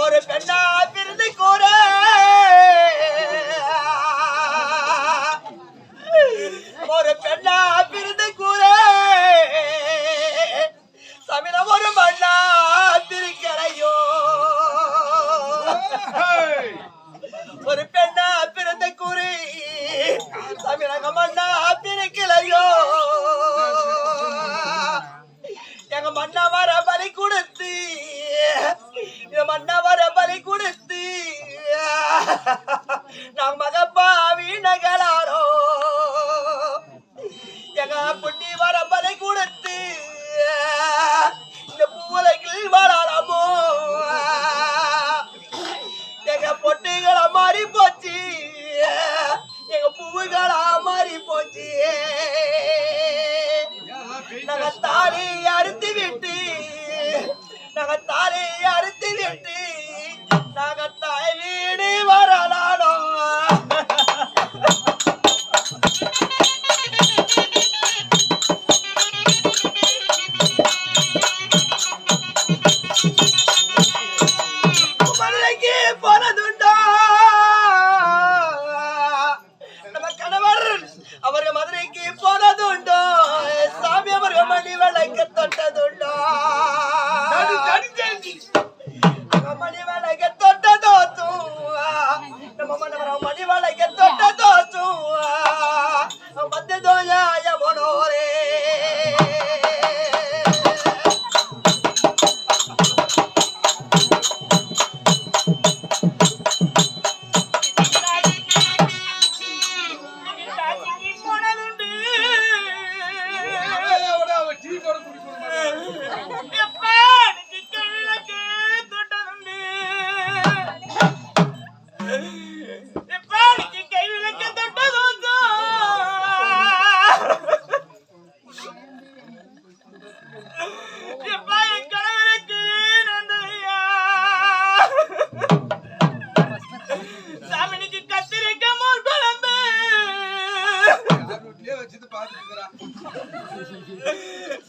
ஒரு பெண்ணா பிறந்து கூற ஒரு பெண்ணா பிறந்து கூற சமிழம் ஒரு மண்ணா பிரிக்கலையோ ஒரு பெண்ணா பிறந்த கூறி சமிழக மண்ணா பிரிக்கலையோ எங்க மண்ணா வர பலி கொடுத்து மன்னவர பலி கொடுத்து நாம் மகப்பாவி நகலாரோ எங்க புண்ணி வர பலி கொடுத்து இந்த பூவுலகில் வாழாமோ எங்க பொட்டுகளா மாறி போச்சு எங்க பூவுகளா மாறி போச்சு நாங்க தாலி அறுத்து விட்டு நாங்க தாலி அறுத்து விட்டு நாங்க தாய் வீடு வரலானோ மதுரைக்கு போனதுண்டோ நம்ம கணவர் அவர்கள் மதுரைக்கு போனதுண்டோ சாமி அவர்கள் மணி விளக்கு தொட்டதுண்டோ மணி விளக்கு தொட்டதோ நம்ம மன்னவர் மணி விளக்கு தொட்டதோ வந்ததோ யவனோரே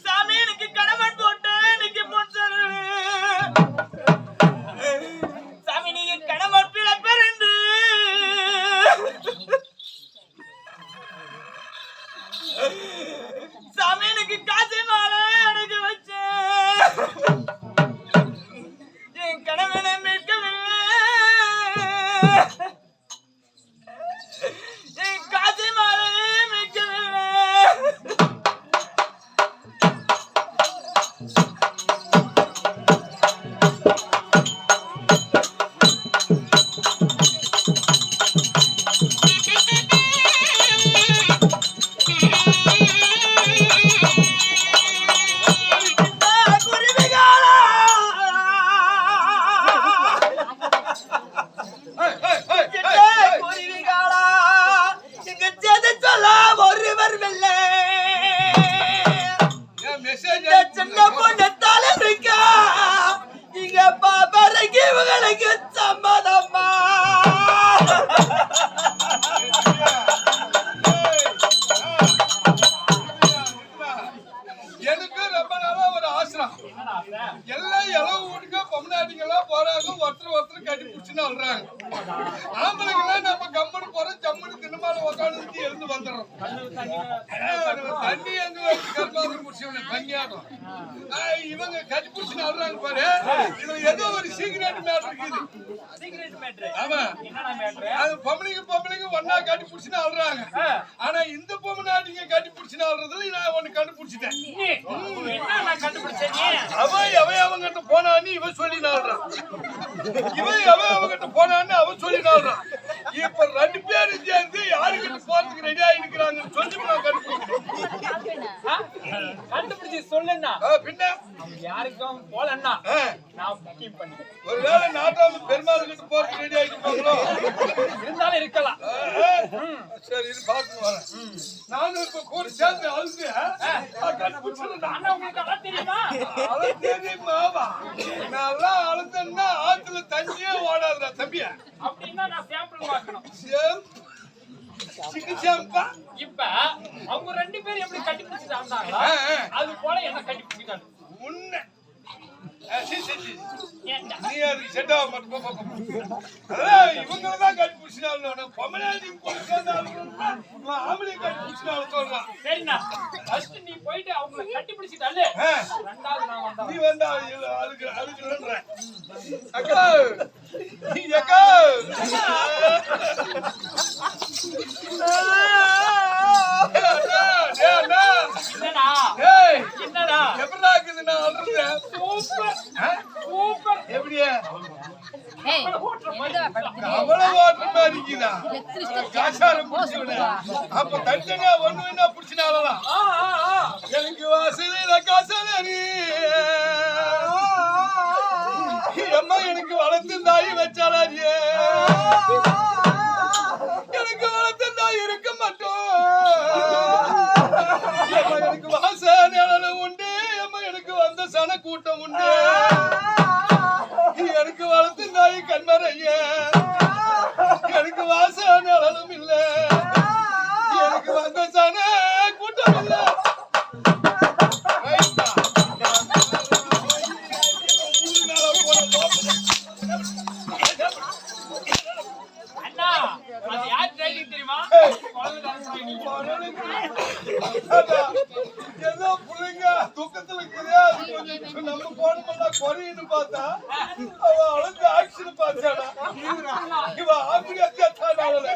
சாமி எனக்கு கடமன் போட்டு இன்னைக்கு சாமி நீங்க கடமன் பிறந்து சாமி எனக்கு காசு மாலை எனக்கு வச்ச என் கடமனை மீட்கவில்லை என் காசு மாலை மீட்கவில்லை அழுறாங்க. ஆம்பளைங்கெல்லாம் நம்ம கம்மனு போறோம், ஜம்முன்னு தினமால உட்காந்து எழுந்து வந்துடுறோம். தண்ணி எங்க வச்சு கர்மாவை முடிச்சவன கன்னியாகும். இவங்க கட்டி பிடிச்சுன்னு அழுறாங்க பாரு. இதுல ஏதோ ஒரு சீக்ரெட் மேட்டர் இருக்குது. ஆமா, அது பொம்பளைங்க ஒன்னா கட்டி பிடிச்சுன்னு அழுறாங்க. ஆனா இந்த பொம்மநாட்டிங்க கட்டி பிடிச்சுன்னு அழுறதுல நான் ஒண்ணு கண்டுபிடிச்சிட்டேன். அவங்கிட்ட போனான்னு இவன் சொல்லி நாடுறான், அவங்கிட்ட போனான்னு அவன் சொல்லி நாடுறான். இப்ப 2 பேரும் சேர்ந்து யாருக்கிட்ட போறதுக்கு ரெடியா இருக்கிறாங்கன்னு சொல்லி நான் கண்டுபிடிச்சு சொல்லுன்னா பின்ன யாருக்கும் போலன்னா நான் புக்கிங் பண்ணிக்கிறேன். ஒருவேளை நாட்டாம பெருமாள் கிட்ட போறதுக்கு ரெடி ஆகிட்டு இருந்தாலும் இருக்கலாம். சரி இது பாத்து வரேன். நானும் இப்ப கூட சேர்ந்து அழுது தெரியுமா தெரியுமாவா? நல்லா அழுத்தன்னா ஆத்துல தண்ணியே ஓடாதுடா தம்பியா. அப்படின்னா நான் சாம்பிள் பார்க்கணும். இப்ப அவங்க 2 பேரும் எப்படி கட்டிப்பிடிச்சிட்டு வந்தாங்களா அது போல என்ன கட்டிப்பிடிச்சிட்டாங்க முன்ன. நீ அதுக்கு செட் ஆக மாட்டோம். இவங்கதான் கட்டி பிடிச்சினாலும் பொம்மநாடி ஆம்பளை கட்டி பிடிச்சினாலும் சொல்றான். சரிண்ணா ஃபர்ஸ்ட் நீ போயிட்டு அவங்களை கட்டி பிடிச்சிட்டாலே ரெண்டாவது நான் வந்தா நீ வந்தா அதுக்கு அக்கா நீ அக்கா என்னடா எப்படா இருக்குது நான் அழுறேன். சூப்பர் சூப்பர் எப்படியா அவ்வளவு ஓட்டுற மாதிரி இருக்குதா? காசாரம் பிடிச்சி விட அப்ப தனித்தனியா ஒண்ணு வேணா பிடிச்சினாலாம் எனக்கு வாசல காசாரி அம்மா எனக்கு வளர்த்து தாய் வச்சாலாரியே எனக்கு வளர்த்த தாய் இருக்க மாட்டோம். எனக்கு வாசனை உண்டு, எனக்கு வந்த சன கூட்டம் உண்டு. எனக்கு வளர்த்து தாய் கண்மறைய எனக்கு வாசனை அளவும் இல்ல, எனக்கு வந்த சன கூட்டம் இல்ல. அண்ணா அது யார் ட்ரைனிங் தெரியுமா? ஏதோ பிள்ளைங்க தூக்கத்துல இருக்குதா நம்ம போனோம்னா குறையுன்னு பார்த்தா அவ அழுந்து ஆக்சிடென்ட் பார்த்தாடா. இவ ஆம்படியா கேட்டாடால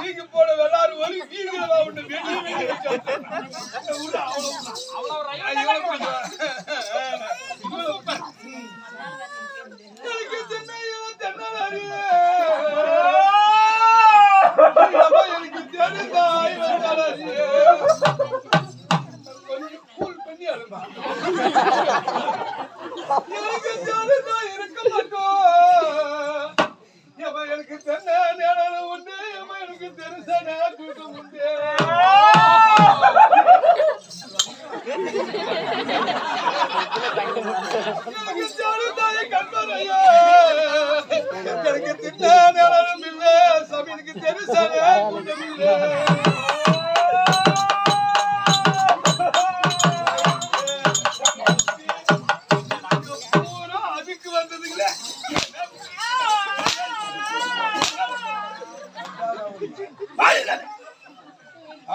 நீங்க போன வெள்ளாறு ஒளி வீடுகளா உண்டு வெளியே எனக்கு சென்னையில தென்னாரியே எனக்கு தெரிந்தாய் வந்தாரியே கொஞ்சம் கூல் பண்ணி அழுமா. எனக்கு தெரிந்தா இருக்க மாட்டோம். எனக்கு தென்ன நேரம் உண்டு, எனக்கு தெரிசான கூட்டம் உண்டு. எனக்கு தெரிந்தாய கண்மறையா எனக்கு தின்ன நேரம் இல்ல சாமி, எனக்கு தெரிசான கூட்டம் இல்ல. அதுக்கு வந்ததுங்களே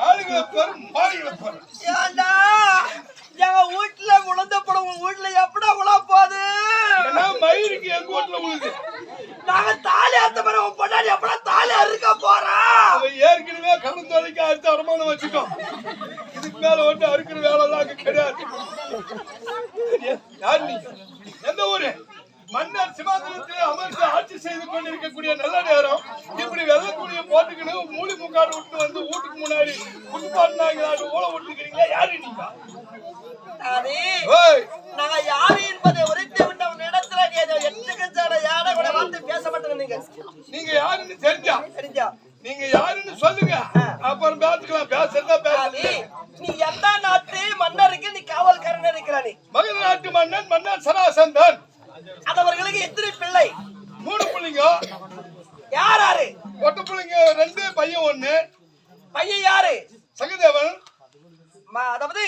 ஆளுகளை பெரும் மாளிகளை பெரும். ஏண்டா எங்க வீட்டுல உழந்த படம் உங்க வீட்டுல எப்படா உழ போகுது? மயிருக்கு எங்க வீட்டுல உழுது. நாங்க தாலி அறுத்த பிறகு உன் பொண்டாடி எப்படா தாலி அறுக்க போறா? ஏற்கனவே கடந்தோலைக்கு அடுத்த வருமானம் வச்சுட்டோம். இதுக்கு மேல வந்து அறுக்கிற வேலை எல்லாம் அங்க கிடையாது. யார் நீங்க? எந்த ஊரு? மன்னர் சிவாஜியத்தில் அமர்ந்து ஆட்சி செய்து கொண்டிருக்கக்கூடிய நல்ல நேரம் இப்படி வெள்ளக்கூடிய போட்டுக்கணும் மூலி முக்காடு விட்டு வந்து வீட்டுக்கு முன்னாடி குடிப்பாட்டினாங்க ஓலை விட்டுக்கிறீங்களா? யாரு நீங்க? நாங்க யாரு என்பதை உரைத்து விட்ட இடத்துல யாரை கூட வார்த்தை பேச மாட்டேங்க. நீங்க யாருன்னு தெரிஞ்சா தெரிஞ்சா நீங்க யாருன்னு சொல்லுங்க, அப்புறம் பேசிக்கலாம். பேசுறதா பேச. நீ எந்த நாட்டு மன்னருக்கு நீ காவல்காரன் இருக்கிற? நீ மகத நாட்டு மன்னன் மன்னர் சராசந்தன். அவர்களுக்கு எத்தனை பிள்ளை? 3 பிள்ளைங்க. யார் யாரு? ஒட்டு பிள்ளைங்க 2, பையன் 1. பையன் யாரு? சகதேவன். அதாவது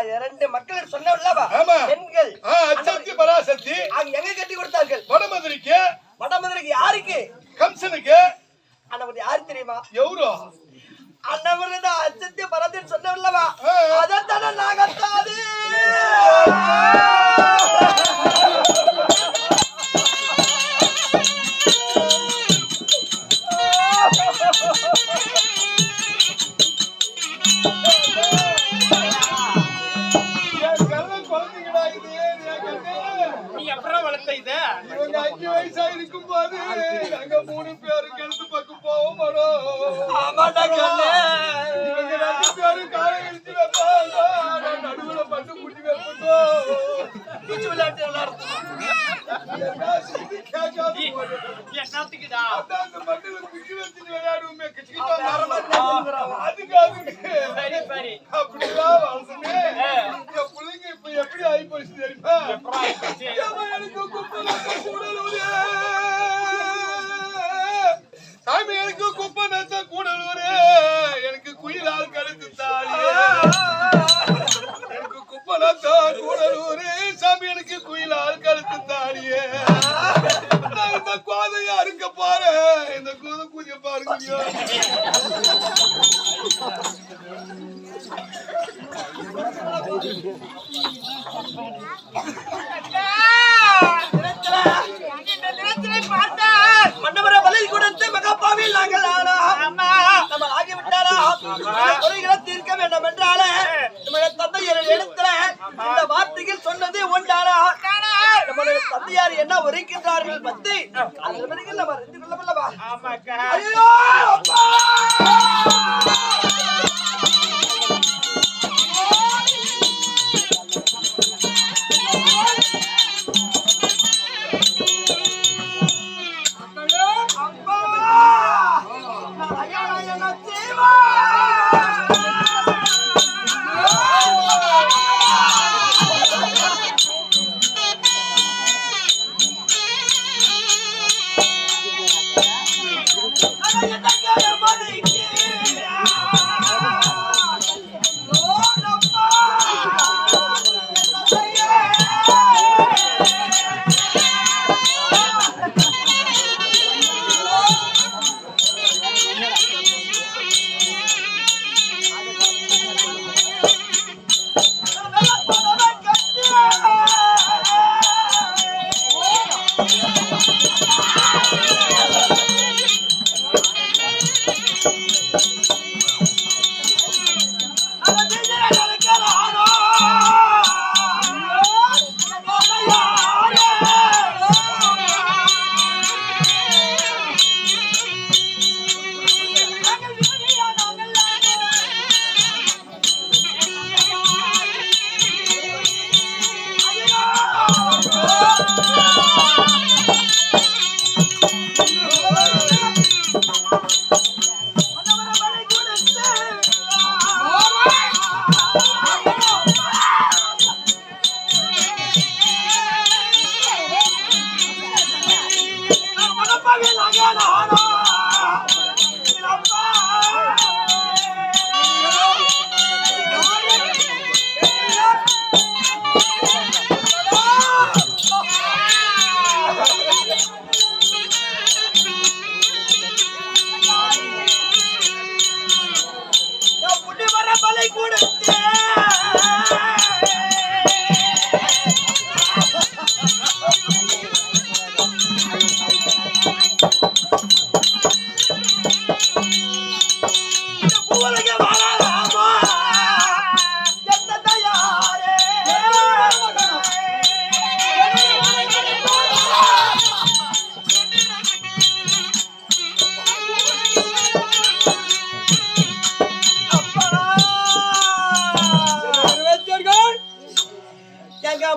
2 மக்கள் சொன்னவல்லவா? பெண்கள் அச்சத்தி பராசக்தி. அவங்க எங்க கட்டி கொடுத்தார்கள்? வடமதுரைக்கு. வடமதுரைக்கு யாருக்கு? கம்சனுக்கு. அண்ணவர் யாரு தெரியுமா? எவரோ அண்ணவர் தான் அச்சத்திய பரத்தில் சொன்னவல்லவா, அதத்தான நாகத்தாது. இவங்க 5 வயசா இருக்கும் போது நாங்க 3 பேரும் கிணத்து பக்கம் போவோம் வரோம். இவங்க 2 பேரும் காலை இழுத்து வைப்பாங்க, நடுவுல பட்டு குட்டி வைப்போம். பூச்சி விளையாட்டு எல்லாரும் என்னத்துக்குடா அந்த மண்ணில குச்சி வச்சுட்டு விளையாடுவோமே, அதுக்காக சரி சரி அப்படிலாம் வளர்த்துமே. என் பிள்ளைங்க இப்ப எப்படி ஆகி போச்சு தெரியுமா? எனக்கு சாமி எனக்கு குப்பை நத்த கூடலூரு, எனக்கு குயிலால் கழுத்து தாடி, எனக்கு குப்பை நத்த கூடலூரு, சாமி எனக்கு குயிலால் கழுத்து தாடியே. இந்த கோதையா இருக்க பாரு, இந்த கோதை பூஜை பாருங்க. மன்னவரை பலி கொடுத்து மகாபாவில் நாங்கள் நம்ம ஆகிவிட்டாரா? குறைகளை தீர்க்க வேண்டும் என்றாலே நம்முடைய தந்தையர் இடத்துல இந்த வார்த்தைகள் சொன்னது உண்டாரா? நம்முடைய தந்தையார் என்ன உரைக்கின்றார்கள் பத்தி அது வரைக்கும் நம்ம அறிந்து கொள்ளவல்லவா? ஐயோ அப்பா!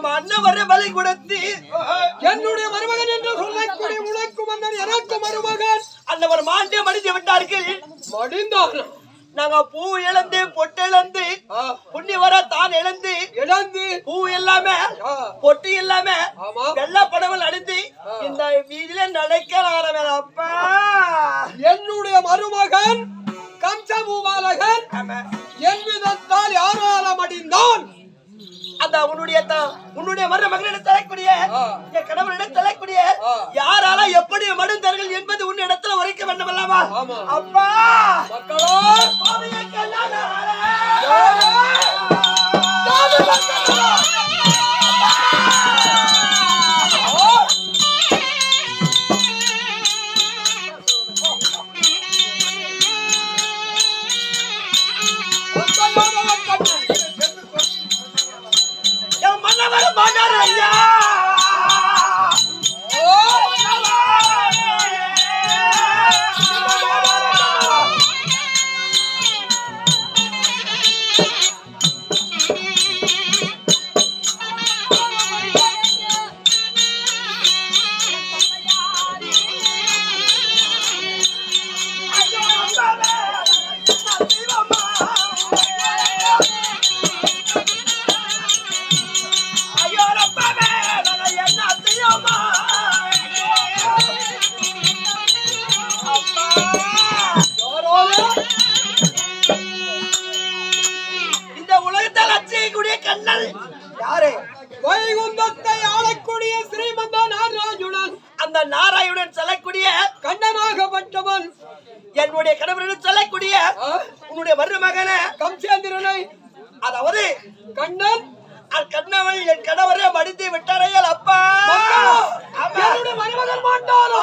மன்னவரை பலி கொடுத்து என்னுடைய மருமகன் என்று சொல்லக்கூடிய உனக்கு மன்னன் எனக்கு மருமகன் அன்னவர் மாண்டே மடிந்து விட்டார்கள். மடிந்தார்கள். நாங்க பூ இழந்து பொட்டு இழந்து புண்ணி வர தான் இழந்து பூ இல்லாம பொட்டு இல்லாம வெள்ள படவல் அடித்து இந்த வீதியில நடக்கிறாரவே. அப்பா என்னுடைய மருமகன் கம்சபூபாலகன் என் விதத்தால் யாரால மடிந்தான்? அந்த உன்னுடைய மரண மகனிடம் தரக்கூடிய என் கணவனிடம் தரக்கூடிய யாரால எப்படி மடுந்தார்கள் என்பது உன் இடத்துல உரைக்க வேண்டும் அல்லவா? அப்பா மக்களோ வைகுந்தத்தை ஆளக்கூடிய ஸ்ரீமந்த நாராயணன், அந்த நாராயணன் சொல்லக்கூடிய கண்ணனாகப்பட்டவன் என்னுடைய கணவனுடன் சொல்லக்கூடிய உன்னுடைய மருமகன கம்சேந்திரனை, அதாவது கண்ணன் கண்ணவன் என் கணவரை மடித்து விட்டாரையல். அப்பா என்னுடைய மருமகன் மாட்டாரோ?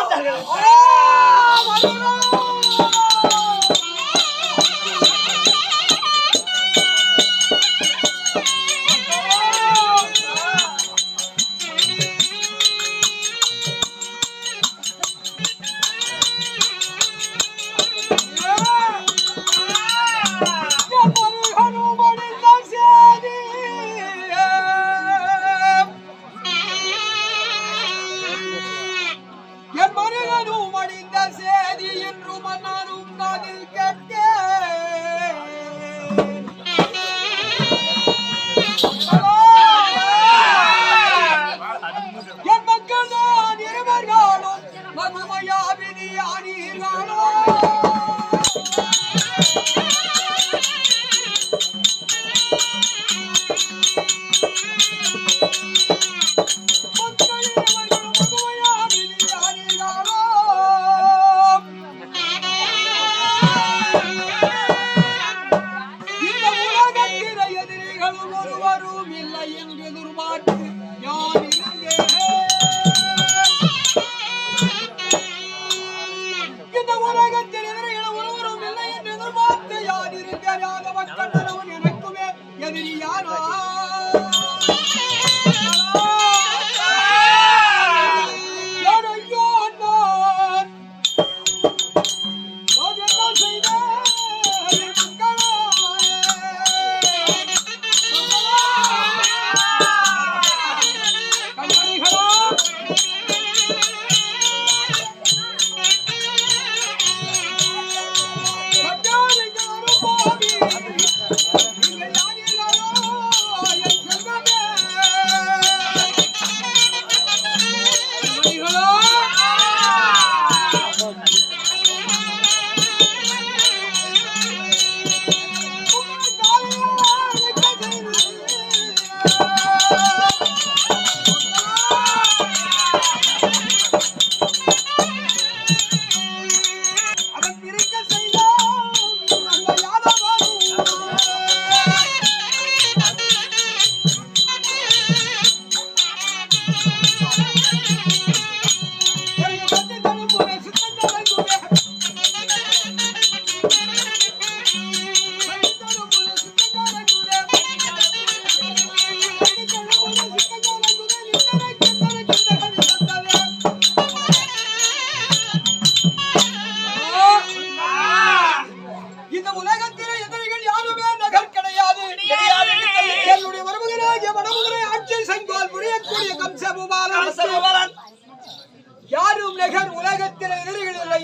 யாரும் நிகர் உலகத்தில் இருந்தால்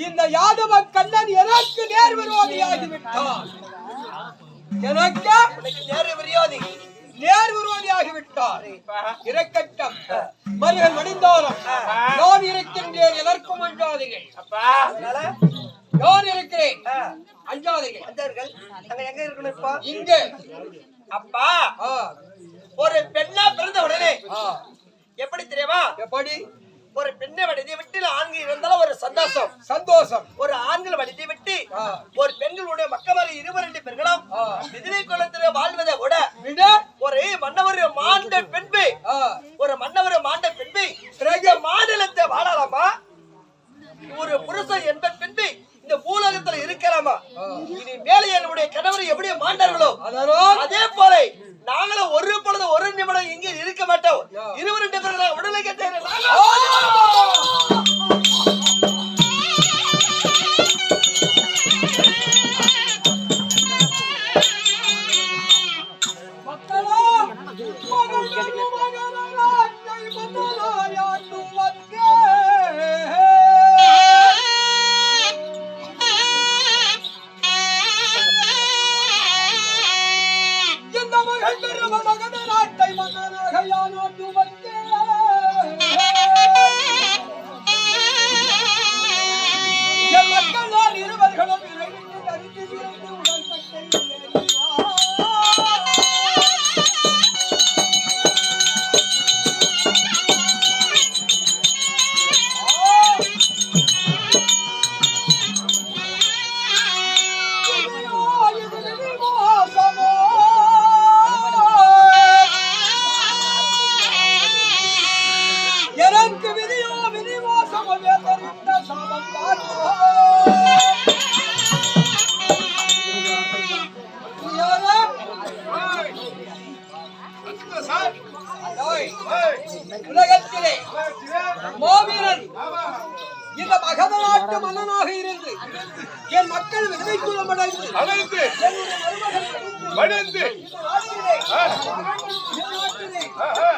இந்த யாதவ கண்ணன் எனக்கு நேர் விரோதியாகி விட்டான். எனக்கு நேர் விரோதியாகி விட்டார். இறக்கட்டம் மருகன் மடிந்தாலும் நான் இருக்கின்றேன், எதற்கும் அஞ்சாதீர்கள். நான் இருக்கிறேன், அஞ்சாதீர்கள். எங்க இருக்கணும்? இங்கே அப்பா ஒரு பெண்ணா பிறந்த உடனே எப்படி தெரியுமா? எப்படி? ஒரு பெண்ணை வடிதி விட்டு ஆண்கள் இருந்தாலும் ஒரு சந்தோஷம் சந்தோஷம். ஒரு ஆண்கள் வடிதி விட்டு ஒரு பெண்களுடைய மக்கள் இருவரண்டு பெண்களும் விதிரை குலத்தில் வாழ்வதை விட ஒரு மன்னவர் மாண்ட பெண்பு ஒரு மன்னவர் மாண்ட பெண்பு பிறகு மாநிலத்தை வாழலாமா? ஒரு புருஷன் என்ப பெண்பு இந்த பூலகத்துல இருக்கலாமா? இனி மேலே என்னுடைய கணவர் எப்படி மாண்டார்களோ அதே போல நாங்களும் ஒரு பொழுது ஒரு நிமிடம் இங்கே இருக்க மாட்டோம். இருவரு பேர்கள் உடலை கேட்டேன். உலகத்திலே மாவீரன் இந்த மகத நாட்டு மன்னனாக இருந்து என் மக்கள் விதைக்குளம் அடைந்து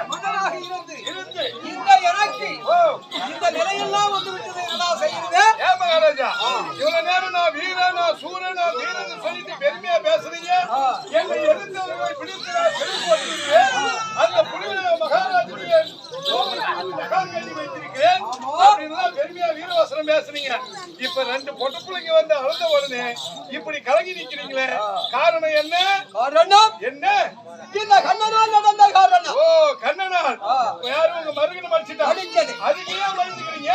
மன்னனாக இருந்து இந்த எனக்கு இந்த நிலையெல்லாம் வந்து விட்டது. என்ன செய்யுது? மகாராஜா, இவ்வளவு நேரம் நான் வீரனா சூரனா வீரன்னு சொல்லிட்டு பெருமையா பேசுறீங்க. என்னை எதிர்த்தவர்களை பிடித்து நான் செருப்பு போட்டிருக்கேன். அந்த புலிகளை மகாராஜுடைய கட்டி வைத்திருக்கிறேன் அப்படின்னு பெருமையா வீரவாசனம் பேசுறீங்க. இப்ப ரெண்டு பொட்டு பிள்ளைங்க வந்து அழுந்த உடனே இப்படி கலங்கி நிக்கிறீங்களே, காரணம் என்ன? காரணம் என்ன? இந்த கண்ணனால் நடந்த காரணம். ஓ, கண்ணனால் யாரும் உங்க மருகன் மடிச்சிட்டாங்க. அதுக்கு ஏன் பயந்துக்கிறீங்க?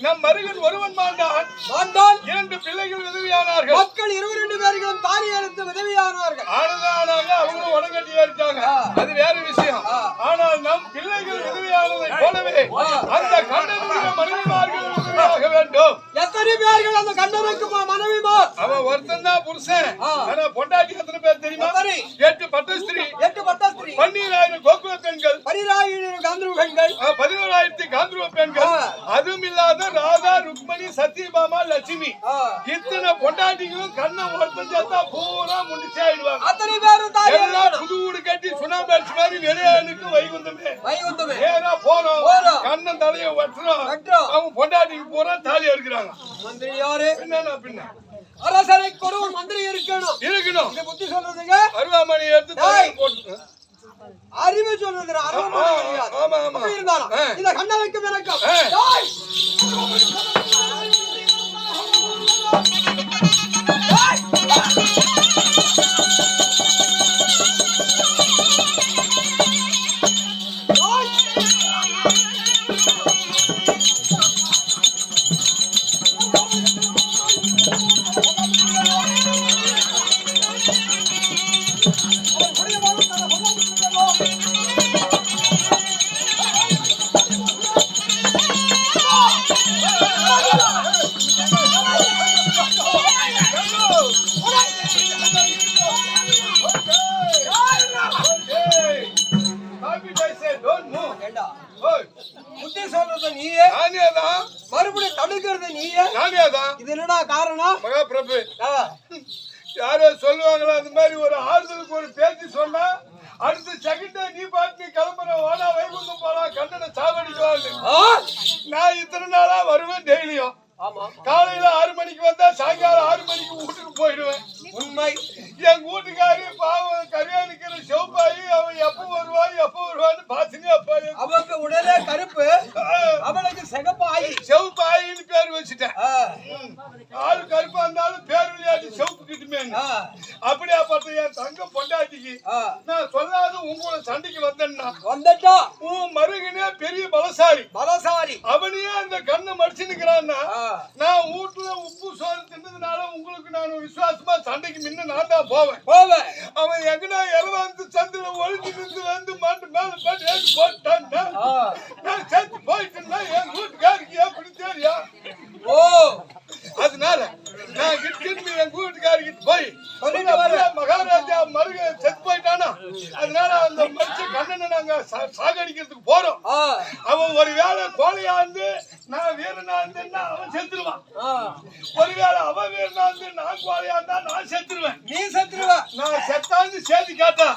நம் மருகன் ஒருவன் மாண்டான், இரண்டு பிள்ளைகள் உதவியானார்கள். மக்கள் 22 பேர்களும் தாலி எடுத்து உதவியானார்கள். ஆனதானாங்க அவங்களும் உடங்கட்டி ஏறிட்டாங்க. அது வேற விஷயம். ஆனால் நம் பிள்ளைகள் உதவியானதை போலவே அந்த கண்ணனுடைய மனைவிமார்கள் உதவியாக வேண்டும். எத்தனை பேர்கள் அந்த கண்ணனுக்கு மனைவிமார்? அவன் ஒருத்தன் தான் புருஷன். ஆனா பொண்டாட்டி எத்தனை பேர் தெரியுமா? 8 பட்டஸ்திரீ, 12,000 கோகுல பெண்கள், 12,000 காந்தர்வ பெண்கள், 11,000 காந்தர்வ பெண்கள், அதுவும் இல்லாத ராதா, ருக்மணி, சத்யபாமா, லட்சுமி, இத்தனை பொண்டாட்டிகளும் கண்ணன் ஒருத்தன் சேர்த்தா பூரா முடிச்சு ஆயிடுவாங்க. அத்தனை பேரும் தாலி எல்லாம் புது வீடு கட்டி சுனாமேட்சி மாதிரி வெளியானுக்கு வைகுந்தமே நேரா போறோம். கண்ணன் தலையை வெட்டுறோம், அவங்க பொண்டாட்டிக்கு பூரா தாலி எடுக்கிறாங்க. மந்திரி யாரு? பின்ன அரசரைக்கு ஒரு மந்திரி இருக்கணும். இது புத்தி சொல்றதுங்க அருவாமணி எடுத்து தலையில போட்டு அறிவு சொல்றது அருவாமணி கிடையாது. ஆமா இருந்தாலும் இந்த கண்ணனுக்கு விளக்கம். மறுபடியும் தடுக்கிறது நீயே. இது என்னடா காரணம்? மகாபிரபு, யாரோ சொல்லுவாங்களா அந்த மாதிரி ஒரு ஆறுதலுக்கு ஒரு பேச்சு சொன்னா அடுத்த செகண்டே நீ பாட்டு கிளம்புற வாடா வைகுந்தம் போனா கண்ணனை சாவடிக்குவாங்க. நான் இத்தனை நாளா வருவேன் டெய்லியும். காலையில 6 மணிக்கு வந்தா சாயங்காலம் 6 மணிக்கு வீட்டுக்கு போயிடுவேன். உண்மை. என் வீட்டுக்காரி பாவம் கல்யாணிக்கிற செவப்பாயி அவன் எப்ப வருவான்னு பாத்துங்க. அவனுக்கு உடனே கருப்பு, அவளுக்கு செவப்பாயின்னு பேர் வச்சுட்டேன். ஆளு கருப்பா இருந்தாலும் பேர் விளையாட்டு செவப்பு கிட்டுமே. அப்படியாப்பட்ட என் தங்க பொண்டாட்டிக்கு நான் சொல்லாத உங்களோட சண்டைக்கு வந்தேன்னா வந்துட்டா உன் மருகனே பெரிய பலசாலி பலசாரி அவனையே அந்த கண்ணை மடிச்சு நிக்கிறான்னா நான் வீட்டுல உப்பு சோறு தின்னதுனால உங்களுக்கு நான் விசுவாசமா சண்டைக்கு முன்ன நான் தான் போவேன் அவன் எங்கனா இறவாந்து சந்தில ஒழிஞ்சு நின்று வந்து மாட்டு மேல போட்டு ஏறி போட்டான்னா நான் சேர்த்து போயிட்டேன்னா என் வீட்டுக்காருக்கு ஏன் பிடிச்சாரியா ஓ அதனால நான் கிட்ட என் வீட்டுக்காரிக்கிட்டு போய் மகாராஜா மருக செத்து போயிட்டானா அதனால அந்த மனுஷ கண்ணனை நாங்க சாகடிக்கிறதுக்கு போறோம் அவன் ஒரு வேளை கோழையா இருந்து நான் வீரனா இருந்தேன்னா அவன் செத்துருவான் ஒருவேளை அவன் வீரனா இருந்து நான் கோழையா இருந்தா நான் செத்துருவேன் நீ செத்துருவ நான் செத்தாந்து சேர்த்து கேட்டா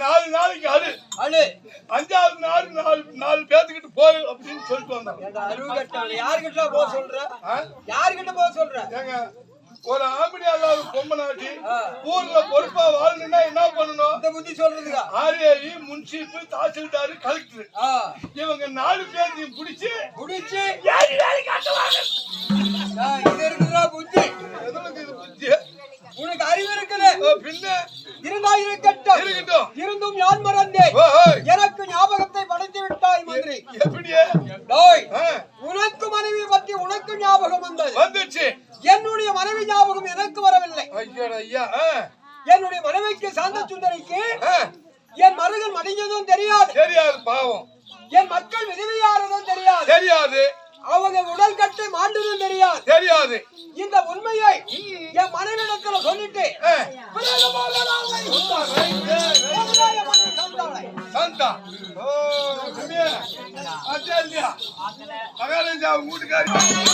4 நாளைக்கு அழு 5வது நாள் 4 பேத்துக்கிட்டு போய் அப்படின்னு சொல்லிட்டு வந்தாங்க அறிவு கட்டவன் யாருக்கிட்ட போக சொல்ற யாருக்கிட்ட போக சொல்ற ஏங்க ஒரு ஆம்படி அல்லாத பொம்மை நாட்டி ஊர்ல பொறுப்பா வாழணும்னா என்ன பண்ணணும் இந்த புத்தி சொல்றதுக்கா ஆர்ஏஇ முன்சீப்பு தாசில்தார் கலெக்டர் இவங்க 4 பேரையும் பிடிச்சு இது இருக்குதா புத்தி எதுக்கு இது புத்தி உனக்கு அறிவு இருக்குது பின்ன இருந்தா இருக்கட்டும் இருந்தும் யான் மறந்தேன் எனக்கு ஞாபகத்தை படைத்து விட்டாய் மந்திரி எப்படியே உனக்கு மனைவி பற்றி உனக்கு ஞாபகம் வந்துச்சு என்னுடைய மனைவி ஞாபகம் எனக்கு வரவில்லை ஐயா என்னுடைய மனைவிக்கு சாந்த சுந்தரிக்கு என் மருகன் மடிஞ்சதும் தெரியாது பாவம் என் மக்கள் விதவியாரதும் தெரியாது அவங்க உடல் கட்டை மாண்டதும் தெரியாது இந்த உண்மையை என் மனைவிடத்துல சொல்லிட்டு சந்தா மகாராஜா வீட்டுக்காரி